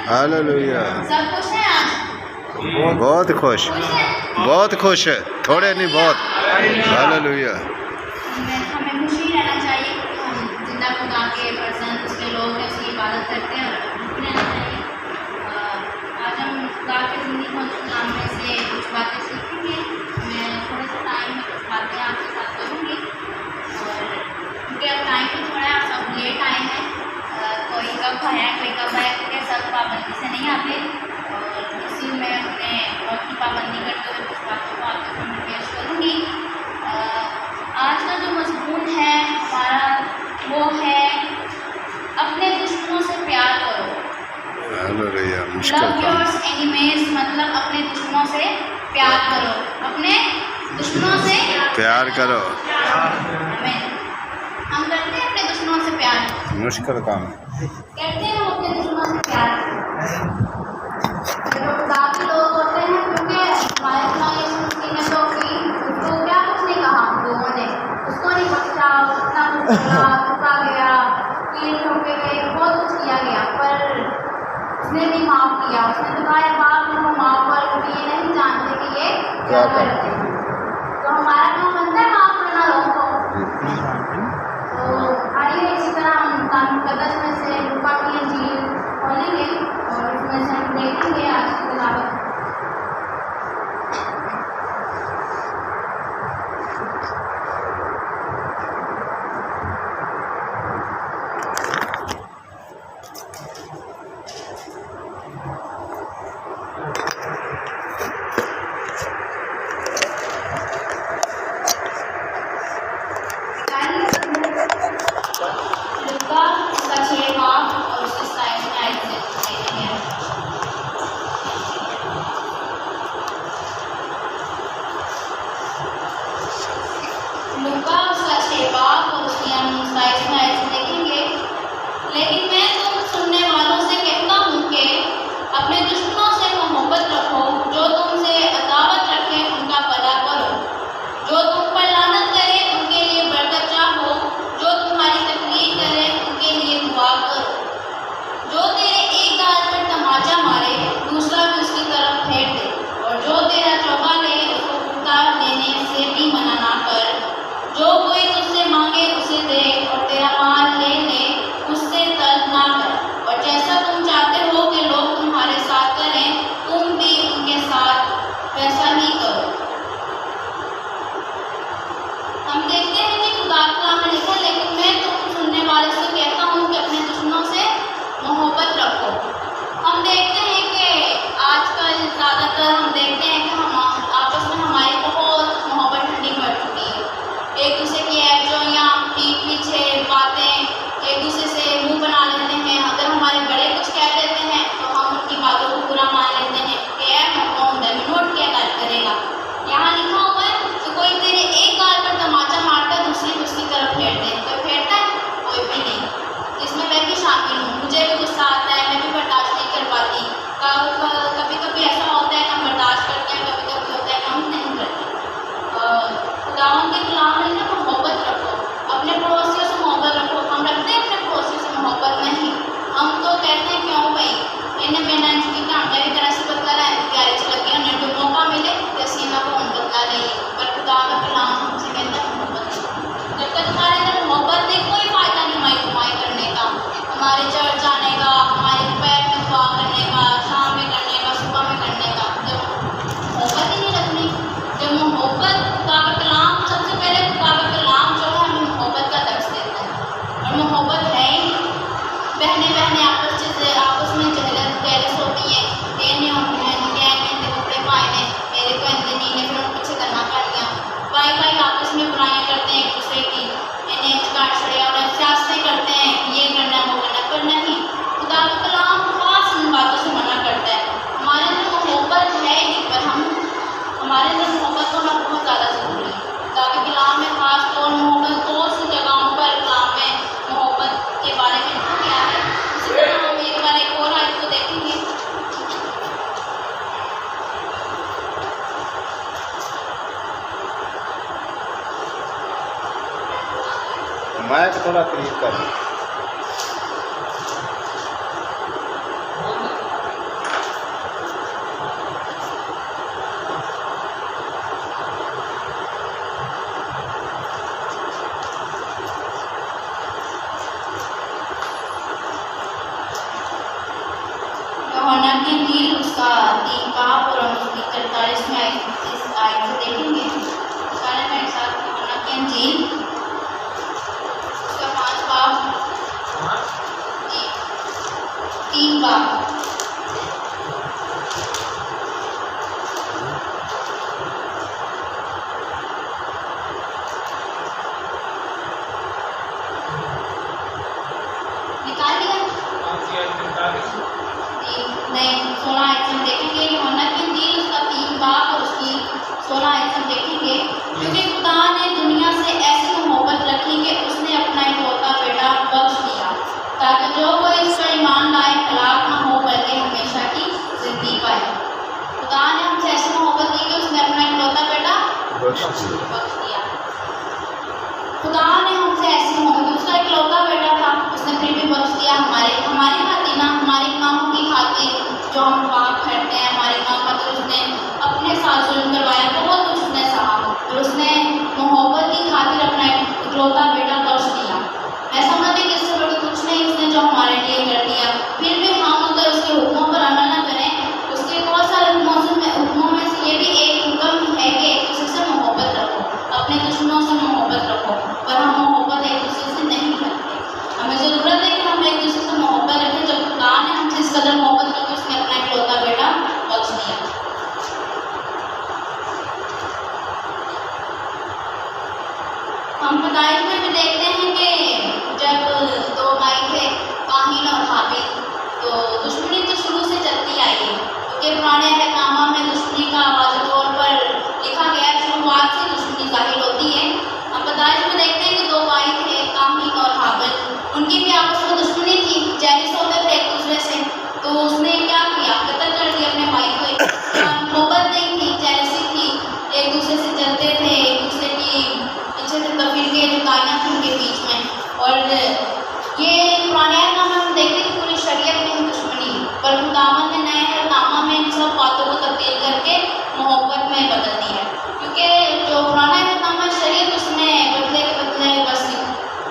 Hallelujah. सब खुश हैं आज? बहुत खुश, बहुत खुश है, थोड़े नहीं बहुत। हालेलुया। हमें खुशी रहना चाहिए क्योंकि हम जिंदा खुदा के पर्सन उसके लोग हैं, उसकी इबादत करते हैं और खुश रहना चाहिए। आज हम खुदा के ज़िंदगी को कलाम में से कुछ बातें सीखेंगे। मैं थोड़े से टाइम में कुछ बातें आपके साथ करूँगी और क्योंकि अब टाइम तो थोड़ा सब लेट आए हैं, कोई कब आया कोई कब आया, क्योंकि सब पाबंदी से नहीं आते और इसी में अपने वक्त की पाबंदी करते हुए कुछ बातों को आपके सामने पेश करूँगी। आज का जो मज़मून है हमारा वो है अपने दुश्मनों से प्यार करो। हालेलुया। मुश्किल लव काम। योर्स एनिमीज मतलब अपने दुश्मनों से प्यार करो, अपने दुश्मनों से प्यार करो। हमें हम करते हैं अपने दुश्मनों से प्यार, मुश्किल काम। कहते हैं हम अपने दुश्मनों से प्यार। जो खुदा के लोग होते हैं, क्योंकि हमारे खुदा यीशु मसीह ने तो कि उसको क्या कुछ नहीं कहा, हम लोगों ने उसको नहीं बख्शा, उतना कुछ किया, रुका गया, कील ठोके गए, बहुत कुछ किया गया, पर उसने भी माफ़ किया। उसने तो कहा बाप उनको माफ़ कर, क्योंकि ये नहीं जानते कि ये क्या करते हैं। तो हमारा काम बनता है माफ़ करना लोगों को। तो आइए इसी तरह हम कुरान मुक़द्दस में से लूका की इंजील खोलेंगे और इसमें से हम देखेंगे आज की तिलावत। लूका उसका 6 बाब और उसके 27 आयत से देखेंगे। लूका उसका 6 बाब और उसकी हम 27 आयत से देखेंगे। लेकिन मैं तुम सुनने वालों से कहता हूँ कि अपने दुश्मनों से मोहब्बत रखो, जो तुमसे अदावत रखे उनका भला करो, जो तुम पर लानत करे उनके लिए बरकत चाहो, जो तुम्हारी तकलीफ करे उनके लिए दुआ करो। जो तेरे एक गाल पर तमाचा मारे दूसरा भी उसकी तरफ फेर दे, और जो तेरा चौका ले उसको कुर्ता लेने से भी मना ना कर। जो कोई तुझसे मांगे उसे दे और तेरा माल ले ले उससे तलब ना कर। और जैसा तुम चाहते हो कि लोग तुम्हारे साथ करें तुम भी उनके साथ वैसा ही करो। हम देखते हैं कि खुदा कलाम में लिखा, लेकिन मैं तुम सुनने वाले से कहता हूँ कि अपने दुश्मनों से मोहब्बत रखो। हम देखते हैं कि आजकल ज़्यादातर हम देखते हैं कि हम आपस में हमारी बहुत मोहब्बत ठंडी पड़ चुकी है। एक दूसरे की ऐबजोइयाँ, पीठ पीछे बातें, एक दूसरे से मुंह बना लेते हैं। अगर हमारे बड़े कुछ कह देते हैं तो हम उनकी बातों को बुरा मान लेते हैं कि यार हम कौन नोट क्या करेगा। यहाँ लिखा हुआ है कि कोई तेरे एक गाल पर तमाचा मारता दूसरी उसकी तरफ फेर दे। कोई फेरता है? कोई भी नहीं। इसमें मैं भी शामिल हूँ। मुझे भी गुस्सा आता है, मैं भी बर्दाश्त नहीं कर पाती। कभी कभी ऐसा होता है कि हम बर्दाश्त करते हैं, कभी कभी होता है कि हम नहीं करते। खुदावंद के कलाम में ना मोहब्बत रखो, अपने पड़ोसियों से मोहब्बत रखो। हम रखते हैं अपने पड़ोसियों से मोहब्बत? नहीं। हम तो कहते हैं क्यों भाई इन्हें मैंने की ढांडा भी तरह से बदला रहा है, तैयारी से लगे उन्हें जो मौका मिले तो असी ना को बदला रही। पर खुदा का कलाम हमसे कहता है मोहब्बत रखो। जब तक हमारे अंदर मोहब्बत नहीं, कोई फ़ायदा नहीं माई कमाई करने का, हमारे चर्च आने का, हमारे दोपहर में दुआ करने का, शाम में करने का, सुबह में करने का। जब मोहब्बत ही नहीं रखनी, जब मोहब्बत खुदा का कलाम, सबसे पहले खुदा का कलाम जो है हमें मोहब्बत का दर्स देता है और मोहब्बत है ही नहीं। बहनें आपस में जहलस होती हैं, ये नहीं होती हैं क्या इनके कपड़े पाए ने मेरे को इनके नहीं ने, फिर उन पीछे करना पड़िया। भाई आपस में बुराइयाँ करते हैं एक दूसरे की, इन्हें काट छड़े और सियासतें करते हैं, ये करना वो करना। पर नहीं, खुदा का कलाम खास इन बातों से मना करता है। हमारे अंदर मोहब्बत है ही नहीं, पर हमारे अंदर मोहब्बत होना बहुत ज़्यादा ज़रूरी है। खुदा के कलाम में खास तौर मोहब्बत बहुत सी जगहों पर कलाम में मोहब्बत के बारे में लिखा गया है। इसी तरह हम एक बार एक और आयत को देखेंगे। माइक थोड़ा करीब कर। निकाल दिया? नहीं, 16 आयत हम देखेंगे यूहन्ना की इंजील उसका 3 बाब और उसकी 16 आयत हम देखेंगे। क्योंकि खुदा ने दुनिया से ऐसी मोहब्बत रखी कि उसने अपना इकलौता बेटा बख्श दिया ताकि जो कोई इस पर ईमान लाए हलाक ना हो बल्कि हमेशा की जिंदगी पाए। खुदा ने हमसे ऐसी मोहब्बत की कि उसने अपना इकलौता बेटा बख्श दिया। खुदा ने हमसे ऐसी मोहब्बत, उसका इकलौता बेटा था, उसने फिर भी बख्श दिया हमारी खातिर ना, हमारी गुनाहों की खातिर जो हम पाप करते हैं, हमारी गुनाहों की खातिर उसने अपने साथ जुल्म करवाया, बहुत कुछ उसने सहा और उसने मोहब्बत की खातिर अपना इकलौता बेटा बख्श दिया। ऐसा मत है कि इससे बड़ा कुछ नहीं उसने जो हमारे लिए कर दिया। फिर भी हम अगर उसके हुक्मों पर अमल न करें, उसके बहुत सारे हुक्मों में से ये भी एक हुक्म है कि एक दूसरे से मोहब्बत रखो, अपने दुश्मनों से मोहब्बत रखो। पर हम मोहब्बत एक दूसरे से नहीं रखते। हमें ज़रूरत है कि हम एक दूसरे से मोहब्बत रखें। जब खुदा ने हमसे इस कदर मोहब्बत की कि उसने अपना इकलौता बेटा बख्श दिया। हम पैदाइश में भी देखते हैं कि जब 2 भाई थे काहीन और हाबिल, तो दुश्मनी तो शुरू से चलती आई है, क्योंकि पुराने अहदनामा में दुश्मनी का वाज़ेह तौर पर लिखा गया है, शुरुआत से दुश्मनी ज़ाहिर होती है। हम पैदाइश में देखते हैं कि 2 भाई थे काहीन और हाबिल, उनकी भी आपस में दुश्मनी थी, जेलस होते थे एक दूसरे से। तो उसने क्या किया, कत्ल कर दिया अपने भाई को। मोहब्बत नहीं थी, जेलसी थी, एक दूसरे से जलते थे, एक दूसरे की पीछे से तफरीकें जुदाइयाँ थी उनके बीच में। और ये पुराने अहदनामे में हम देखते हैं कि पूरी शरीयत में ही दुश्मनी, पर खुदावंद ने नए अहदनामा में इन सब बातों को तब्दील करके मोहब्बत में बदल दिया है। क्योंकि जो पुराना अहदनामा शरीयत, उसमें बदले के बदले बस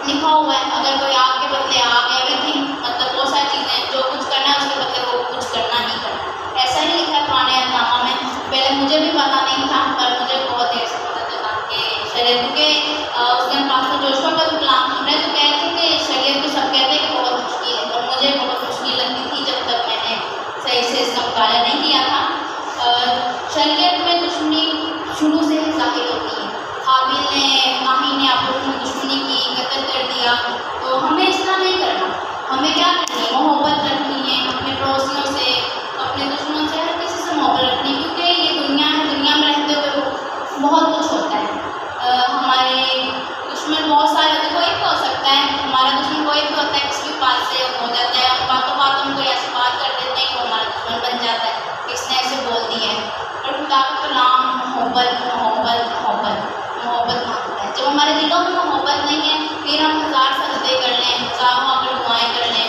लिखा हुआ है, अगर कोई आग के बदले आग, एवरीथिंग, मतलब बहुत सारी चीज़ें, जो कुछ करना है उसके बदले वो कुछ करना नहीं करना, ऐसा ही लिखा है पुराने अहदनामा में। पहले मुझे भी पता नहीं था, पर मुझे बहुत देर से पता चला कि शरीयत, क्योंकि उस दिन पास्टर जोशुआ का भी कलाम सुन रहे तो कह रहे थे कि शरीयत को सब कहते हैं कि बहुत मुश्किल है, और मुझे बहुत मुश्किल लगती थी जब तक मैंने सही से इसका मुताला नहीं किया था। शरीयत में दुश्मनी शुरू से ही ज़ाहिर होती है। हाबिल ने काहीन ने आपस में दुश्मनी की, कत्ल कर दिया। तो हमें इस तरह नहीं करना, हमें क्या करनी है, मोहब्बत रखनी है अपने पड़ोसियों से, अपने दुश्मनों से, हर किसी से मोहब्बत रखनी है। क्योंकि ये दुनिया है, दुनिया में रहते हुए बहुत कुछ होता है। हमारे दुश्मन बहुत सारे होते, कोई भी हो सकता है, हमारा दुश्मन कोई भी होता है, किसी भी बात से हो जाता है, हम बातों बातों में कोई ऐसी बात कर देते हैं कि वो हमारा दुश्मन बन जाता है, किसने ऐसे बोल दिया है। और खुदा का कलाम मोहब्बत मोहब्बत मोहब्बत मोहब्बत मांगता है। जब हमारे दिलों में मोहब्बत नहीं है, फिर हम 1000 सजदे कर लें, हज़ारों अगर दुआएं कर लें,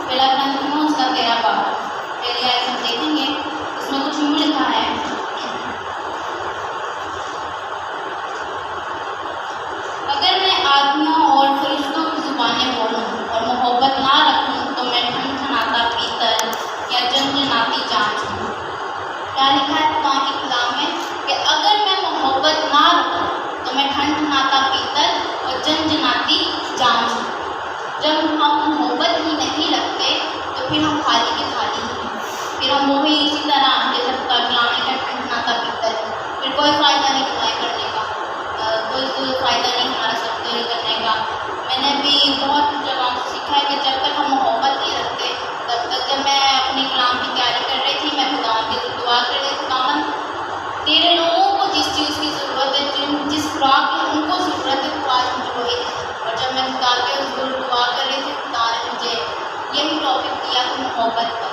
पहला ग्रंथ है उसका 13 पाठ। पहले आयत हम देखेंगे, इसमें कुछ यूँ लिखा है, अगर मैं आदमियों और फरिश्तों की जुबानें बोलूं और मोहब्बत ना रखूं तो मैं ठनठनाता पीतल या झनझनाती जांच हूँ। क्या लिखा है कुरान के कलाम में कि अगर मैं मोहब्बत ना रखूं तो मैं ठनठनाता पीतल और झनझनाती जांच हूँ। जब हम मोहब्बत ही नहीं रखते तो फिर हम खाली के खाली हैं, फिर हम वो भी इसी तरह जैसे कलाम लिखा है ठनठनाता पीतल, फिर कोई फ़ायदा नहीं बुराई करने का, कोई फ़ायदा नहीं हमारा सत्य करने का। मैंने भी बहुत जगहों से सीखा है कि जब तक हम मोहब्बत नहीं रखते तब तक। जब मैं अपनी कलाम की तैयारी कर रही थी, मैं खुदा के दुआ कर रही थी, खुदावन तेरे लोगों को जिस चीज़ की ज़रूरत है, जिस खुराक की उनको ज़रूरत है, तो आज मुझे वही है। और जब मैं खुदा के दुआ कर रही थी, खुदा ने मुझे यही टॉपिक दिया कि मोहब्बत पर।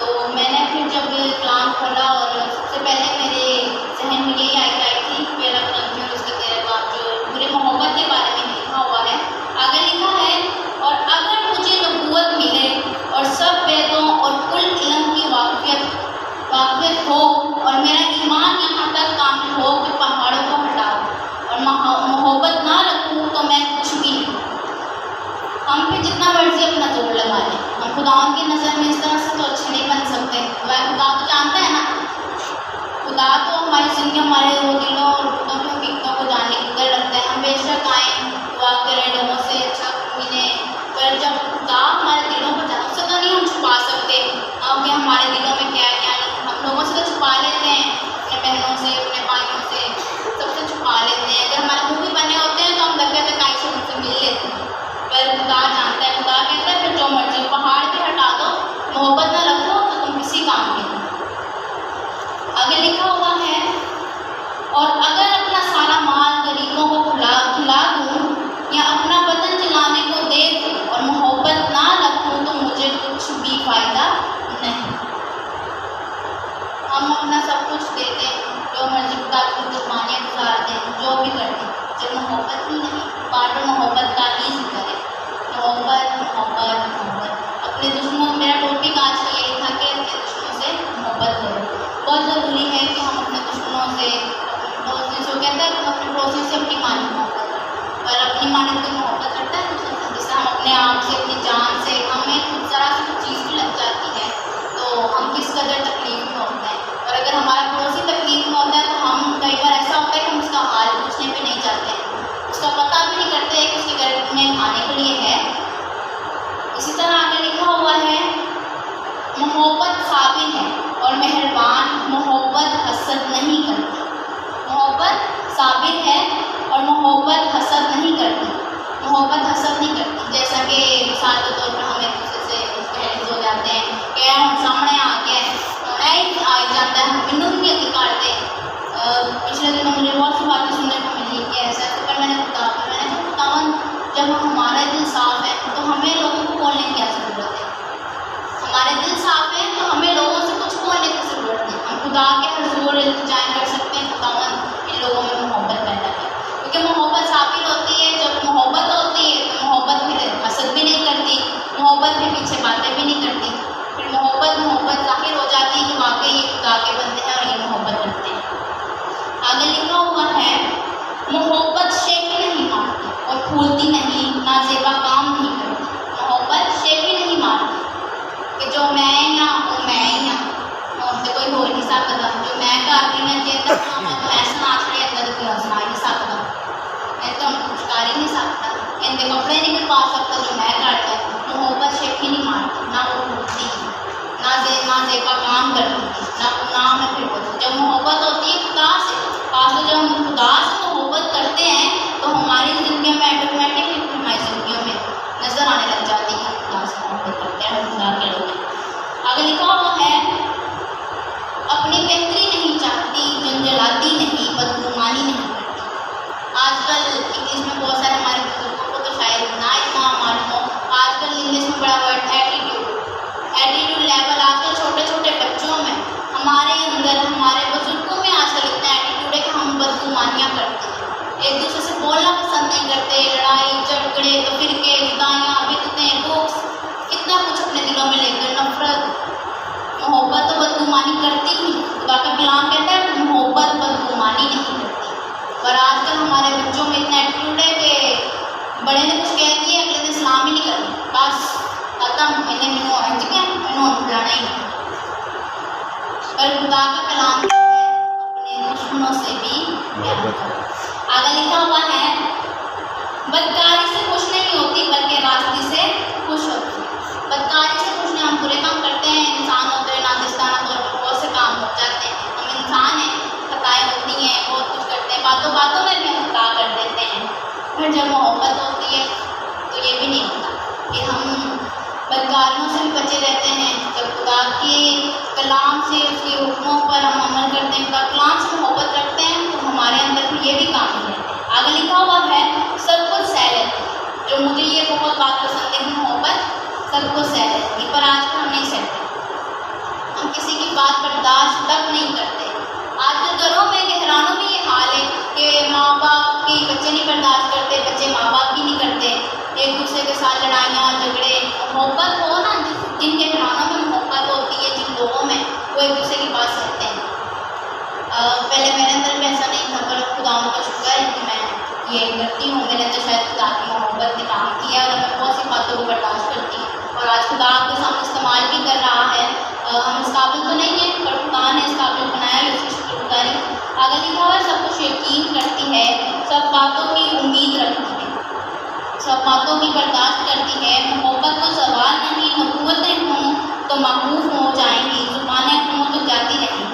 तो मैंने फिर जब कलाम खोला और सबसे पहले मेरे जहन में यही आई थी, पहला ग्रंथ और उसका 13 पाठ जो पूरे मोहब्बत के बारे में लिखा हुआ है। आगे लिखा है, और अगर मुझे नबूवत मिले और सब वेदों और कुल इल्म की वाक़ियत हो और मेरा ईमान यहाँ तक कामिल हो कि पहाड़ों को हटाओ और मोहब्बत ना रखूँ तो मैं कुछ भी नहीं। हम फिर जितना मर्जी अपना जोर लगा लें, हम खुदावन की नज़र में इस तरह से तो अच्छे नहीं बन सकते। वह खुदा तो जानता है ना, खुदा तो हमारी ज़िंदगी, हमारे दिलों और रुतों की हकीकतों को जानने की कदर रखता है। हम बेशक आएँ, दुआ करें, लोगों से अच्छा मिले, पर जब खुदा हमारे दिलों को जान, उससे तो नहीं हम छुपा सकते कि हमारे दिलों में क्या क्या नहीं। हम लोगों से तो छुपा लेते हैं, अपने बहनों से, अपने भाइयों से, सबसे छुपा लेते हैं। अगर हमारे मुँह भी बने होते हैं तो हम लग कहते कहीं से उनसे मिल लेते हैं, पर खुदा जानता है। खुदा कहता है फिर जो मर्जी पहाड़ भी हटा दो, मोहब्बत ना रखो तो तुम किसी काम के नहीं। आगे लिखा हुआ है, और अगर अपना सारा माल गरीबों को खिला दूँ या अपना बदन जलाने को दे दूँ और मोहब्बत ना रखूँ तो मुझे कुछ भी फ़ायदा नहीं। हम अपना सब कुछ देते हैं, जो मर्जी खुदा की कुर्बानियाँ गुजारते हैं, जो भी करते हैं, जब मोहब्बत ही नहीं, बार मोहब्बत का ही जिक्र है। मोहब्बत मोहब्बत मोहब्बत। अपने दुश्मनों, मेरा टॉपिक आज का यही था कि अपने दुश्मनों से मोहब्बत करो। बहुत ज़रूरी है कि हम अपने दुश्मनों से, पड़ोसी जो कहता है अपने पड़ोसी से अपनी मानी मोहब्बत, पर अपनी मानी को मोहब्बत करता है जिससे हम अपने आप से, अपनी जान से, हमें कुछ ज़रा सी कुछ चीज़ भी लग जाती है तो हम किस कदर तकलीफ में होते हैं। और अगर हमारा पड़ोसी तकलीफ में होता है तो हम कई बार ऐसा होता है कि हम उसका हाल पूछने भी नहीं चाहते, उसका पता भी नहीं करते कि उसके घर में खाने के लिए है। इसी तरह आगे लिखा हुआ है, मोहब्बत साबिर है और मेहरबान, मोहब्बत हसद नहीं करती। मोहब्बत साबिर है और मोहब्बत हसद नहीं करती। मोहब्बत हसद नहीं करती। जैसा कि मिसाल के तौर पर हम एक दूसरे से बहस हो जाते हैं कि हम सामने आ गए आ जाता है, हम बिंदु भी निकालते। पिछले दिनों मुझे बहुत सी बातें सुनने को मिली कि ऐसा, पर मैंने खुदावन जब हमारा दिल साफ़ है तो हमें लोगों को बोलने की क्या ज़रूरत है। हमारे दिल साफ़ है तो हमें लोगों से कुछ बोलने की ज़रूरत नहीं। हम खुदा के हुज़ूर इल्तिजा कर सकते हैं, खुदावन इन लोगों में मोहब्बत पैदा कर, क्योंकि मोहब्बत साबिर होती है। जब मोहब्बत होती है तो मोहब्बत फिर हसद भी नहीं करती, मोहब्बत भी पीछे बातें भी नहीं करती। फिर मोहब्बत ज़ाहिर हो जाती है कि वाकई ये खुदा के बंदे हैं और ये मोहब्बत करते हैं। आगे लिखा हुआ है, मोहब्बत शेखी नहीं मारती और फूलती नहीं, नाजेबा काम नहीं करती। मोहब्बत शेखी नहीं मारती कि जो मैं या वो मैं या तो कोई हो नहीं सकता, जो मैं करती मैं जेता मैं सुना छड़े अंदर कोई सुना ही नहीं सकता, मैं तो कुछ कर ही नहीं सकता, इनके कपड़े नहीं पा सकता जो मैं करता है। मोहब्बत शेखी नहीं मारती, ना वो फूलती, ना जेबा काम करती, ना मैं फिर बोलती। जब मोहब्बत होती है खुदा से, खासकर जब हम खुदा से मोहब्बत करते हैं तो हमारी ज़िंदगी में ऑटोमेटिकली हमारी ज़िंदगियों में नज़र आने लग जाती है खुदा से मोहब्बत करते हैं खुदा के लोग। आगे लिखा हुआ है, अपनी बेहतरी नहीं चाहती, झंझलाती नहीं, बदगुमानी नहीं करती। आजकल इंग्लिश में बहुत सारे हमारे बुजुर्गों को तो शायद ना इतना मालूम हो, आजकल इंग्लिश में बड़ा वर्ड एटीट्यूड लेवल आजकल छोटे छोटे बच्चों में, हमारे अंदर, हमारे बुजुर्गों में आजकल खत्म, इन्हें मैनू इंज के मैनू बुलाना ही नहीं। पर खुदा का कलाम अपने दुश्मनों से भी प्यार करो। आगे लिखा हुआ है, बदकारी से खुश नहीं होती बल्कि रास्ते से खुश होती। बदकारी से खुश नहीं, हम बुरे काम करते हैं, इंसान होते हैं, नादिस्ताना तौर पर बहुत से काम हो जाते हैं, हम इंसान हैं, खताएं होती हैं, बहुत कुछ करते हैं, बातों बातों में भी हम खता कर देते हैं। फिर जब मोहब्बत होती है तो ये भी नहीं होता कि हम बदकारियों से भी बचे रहते हैं। जब खुदा के कलाम से, उसके हुक्मों पर हम अमल करते हैं, खुदा कलाम से मोहब्बत रखते हैं, तो हमारे अंदर भी ये भी काम है। आगे लिखा हुआ है, सब कुछ सह लेते हैं। जो मुझे ये बहुत बात पसंद है कि मोहब्बत सब कुछ सह लेती है, पर आजकल हम नहीं सहते, हम किसी की बात बर्दाश्त तक नहीं करते। आजकल घरों में, घरानों में ये हाल है कि माँ बाप की बच्चे नहीं बर्दाश्त करते, बच्चे माँ बाप की नहीं करते, एक दूसरे के साथ लड़ाइयाँ झगड़े। मोहब्बत हो ना, जिनके घरानों में मोहब्बत होती है, जिन लोगों में, वो एक दूसरे की बात सुनते हैं। पहले मेरे अंदर भी ऐसा नहीं था, पर खुदा का शुक्र है कि मैं ये करती हूँ। मैंने तो शायद खुदा की मोहब्बत ने काम किया और मैं बहुत सी बातों को बर्दाश्त करती हूँ और आज खुदा आपके सामने इस्तेमाल भी कर रहा है। हम इस काबिल तो नहीं है, पर खुदा ने इस काबिल बनाया है, उसकी शुक्रगुजारी। आगे लिखा हुआ है, सब कुछ यकीन करती है, सब बातों की उम्मीद रखती है, सब बातों की बर्दाश्त करती है। मोहब्बत को सवाल नहीं, नबूवतें हों तो महफूज हो जाएंगी, ज़ुबानें हों तो जाती रहेंगी,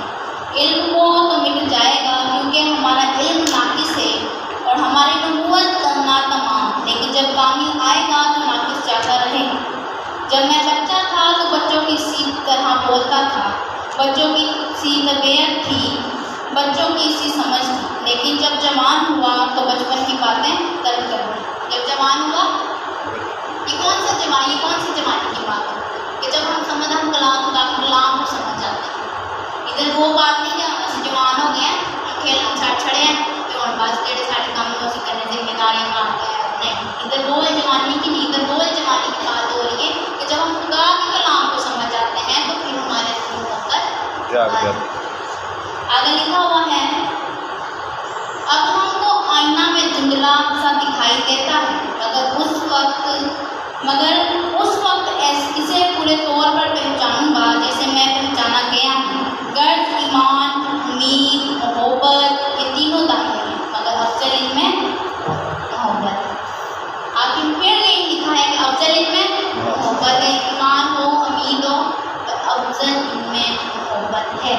इल्म हो तो मिट जाएगा, क्योंकि हमारा इल्म नाकिस है और हमारी नबूवत नातमाम, लेकिन जब कामिल आएगा तो नाकिस जाता रहेगा। जब मैं बच्चा था तो बच्चों की सी तरह बोलता था, बच्चों की सी तबीयत थी, बच्चों की सी समझ थी, लेकिन जब जवान हुआ तो बचपन की बातें तर्क कर दी। जब जवान हुआ, ये कौन सी जवानी की बात है कि जब हम कलाम को समझ जाते हैं। इधर वो बात नहीं है हम जवान हो गए हैं, खेल हम छड़ छड़े हैं तो हम बस जेड़े साढ़े काम को करने जिम्मेदारियाँ काट गए नहीं। इधर वो जवानी की नहीं, इधर वो जवानी की बात हो रही है कि जब हम खुदा के कलाम को समझ जाते हैं तो फिर हमारे अंदर आगे लिखा हुआ है, अब हमको आईना में धुंधला सा दिखाई देता है, मगर उस वक्त इसे पूरे तौर पर पहचानूंगा जैसे मैं पहचाना गया हूँ। गर्ज, ईमान, उम्मीद, मोहब्बत, ये तीनों दाखिल हैं, मगर अफजल इनमें मोहब्बत। आखिर फिर ये लिखा है कि अफजल इनमें मोहब्बत है, ईमान हो, उम्मीद हो, तो अफजल इनमें मोहब्बत है।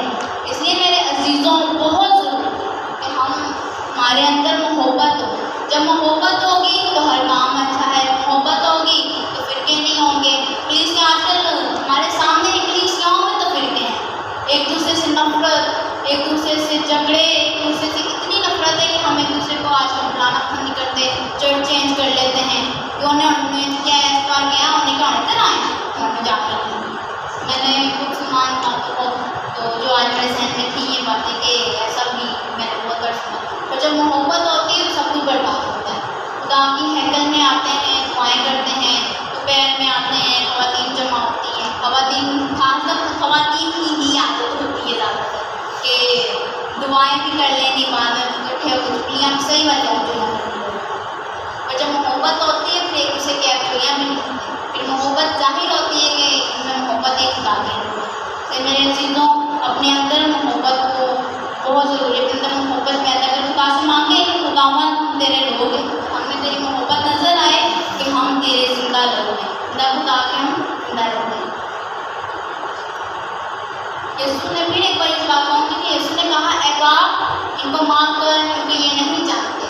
इसलिए मेरे अजीज़ों, बहुत ज़रूरी कि हमारे अंदर मोहब्बत हो। जब मोहब्बत होगी तो हर काम अच्छा है, मोहब्बत होगी तो फिरके नहीं होंगे। पुलिस के आजकल हमारे सामने ही पुलिसियाओं में तो फिरके हैं, एक दूसरे से नफरत, एक दूसरे से झगड़े, एक दूसरे से इतनी नफरत है कि हम एक दूसरे को आजकल बुलाना पसंद नहीं करते, चर्च चेंज कर लेते हैं कि उन्हें क्या इस बार गया उन्हें क्या इतना आए उन्होंने जाकर। मैंने कुछ समान बातों को तो जो आज मेरे जहन में थी ये बातें कि ऐसा भी मैंने बहुत बार सुना, पर जब मोहब्बत होती है तो सब कुछ बर्बाद होता है। खुदा की हैकल में आते हैं, दुआएं करते हैं, दोपहर में आते हैं, ख़वातीन जमा होती हैं, खासकर ख़वातीन की ही आदत होती है ज़्यादातर कि दुआएं भी कर लेंगे, बाद में इकट्ठे होकर चुगलियाँ सही वाली चुगलियाँ करती है। पर जब मोहब्बत होती है फिर एक दूसरे की चुगलियाँ भी नहीं होती, फिर मोहब्बत जाहिर होती है कि इनमें मोहब्बत एक खुदा की है। तो मेरे चीज़ों, अपने अंदर मोहब्बत को बहुत ज़रूरी है, अपने अंदर मोहब्बत पैदा कर। खुदा से मांगे कि खुदावन हम तेरे लोग हैं, हमें तेरी मोहब्बत नज़र आए कि हम तेरे जिंदा लोग हैं, खुदा के हम जिंदा लोग हैं। यीशु ने फिर एक बार इस बात कहूँगी कि यीशु ने कहा, ऐ बाप इनको माफ़ कर क्योंकि ये नहीं जानते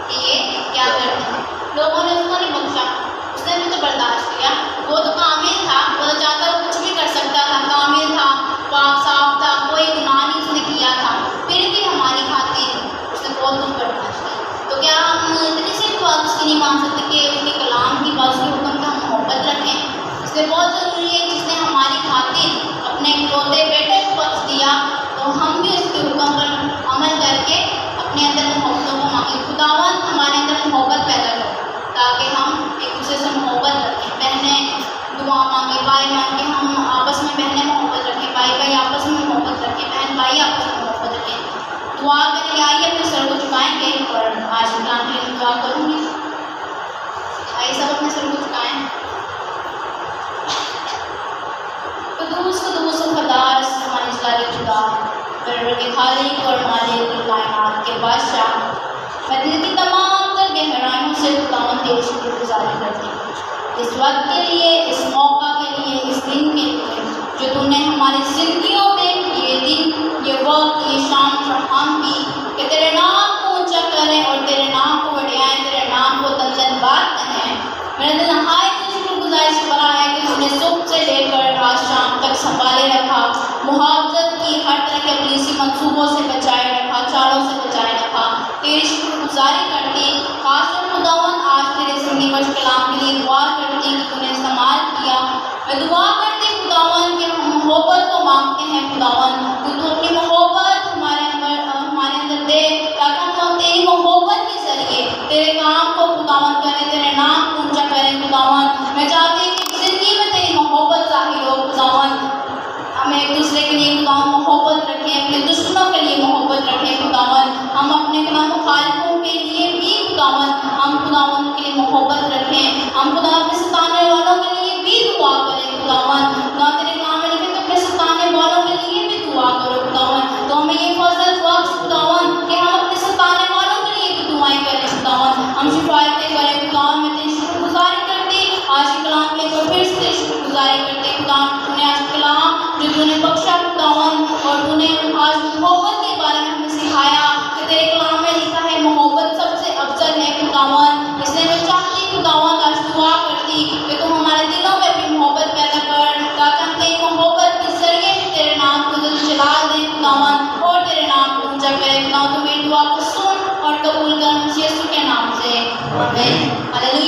कि ये क्या करते हैं। लोगों ने उसको नहीं बख्शा, उसने भी तो बर्दाश्त किया। वो तो कामिल था, वो तो चाहता वो कुछ भी कर सकता था, कामिल था, पाक साफ था, कोई गुनाह नहीं उसने किया था, फिर भी हमारी खातिर उसने बहुत कुछ बर्दाश्त किया। तो क्या हम इतनी सी बात उसकी नहीं मान सकते कि उसके कलाम की बात, उसके हुक्म की हम मोहब्बत रखें। इसलिए बहुत ज़रूरी है जिसने हमारी खातिर अपने इकलौते बेटे को बख्श दिया तो हम भी उसके हुक्म पर अमल करके अपने अंदर मोहब्बतों को मांगे। खुदावन हमारे अंदर मोहब्बत पैदा करो ताकि हम एक दूसरे से मोहब्बत रखें। बहनें दुआ मांगे, भाई मांगे, हम आपस में बहनें मोहब्बत रखें, भाई भाई आपस में मोहब्बत रखें, बहन भाई आपस में मोहब्बत रखें। दुआ करके आइए, अपने सर को झुकाएंगे और आज प्लान के लिए दुआ करूँगी। आइए सब अपने सर को झुकाएँ। खालिक और मालिक कायनात के बादशाह, मैं दिल की तमाम तर गहराइयों से खुदावंद तेरी शुक्रगुजारी करती हूँ इस वक्त के लिए, इस मौका के लिए, इस दिन के लिए जो तूने हमारी जिंदगियों में ये दिन, ये वक्त, ये शाम फरहम की कि तेरे नाम को ऊंचा करें और तेरे नाम को बढ़ाएं, तेरे नाम को धन्यवाद कहें। मेरा दिल नहायत शुक्रगुजारी से भरा है कि तूने सुबह से लेकर आज शाम तक संभाले रखा, मुहावजत की, हर तरह के पुलिसी मंसूबों से बचाए रखा, चालों से बचाए रखा। तेरी शुक्रगुजारी करती, खासकर खुदावन आज तेरे ज़िंदगी वश कलाम के लिए दुआ करती कि तूने इस्तेमाल किया। मैं दुआ करती खुदावन कि हम मोहब्बत को मांगते हैं खुदावन, तू अपनी मोहब्बत हमारे अंदर दे ताकि हम तेरी मोहब्बत के जरिए तेरे काम को खुदावन करें, तेरे नाम को ऊंचा करें खुदावन। मैं चाहती हूँ कि ज़िंदगी में तेरी मोहब्बत ज़ाहिर हो खुदावन, हम एक दूसरे के लिए खुदावन मोहब्बत रखें, अपने दुश्मनों के लिए मोहब्बत रखें खुदावन, हम अपने खुदा मुखालिफों के लिए भी खुदावन, हम खुदावन के लिए मोहब्बत रखें, हम खुदावन अपने सताने वालों के लिए भी दुआ करें खुदावन। खुदा तेरे काम में लिखे तो अपने सताने वालों के लिए भी दुआ करो खुदावन। तो हमें ये फजल बख्श खुदावन कि हम अपने सताने वालों के लिए भी दुआएं करें खुदावन, हम शिफायतें करें खुदावन। मैं तेरी शुक्रगुजारी करती आज के कलाम के लिए फिर से तेरी शुक्रगुजारी करते खुदावन, तूने आज कलाम जो तूने बख्शा खुदावन और तूने आज मोहब्बत के बारे में हमें सिखाया कि तेरे कलाम में लिखा है मोहब्बत सबसे अफजल है खुदावन। इसलिए मैं चाहती खुदावन आज दुआ करती कि तुम हमारे दिलों में अपनी मोहब्बत पैदा कर ताकि हम तेरी मोहब्बत के जरिए से तेरे नाम को दिल जलाल दें खुदावन और तेरे नाम को ऊंचा करें खुदावन। तुम मेरी दुआ को सुन और कबूल कर यीशु के नाम से, आमीन। हालेलुया।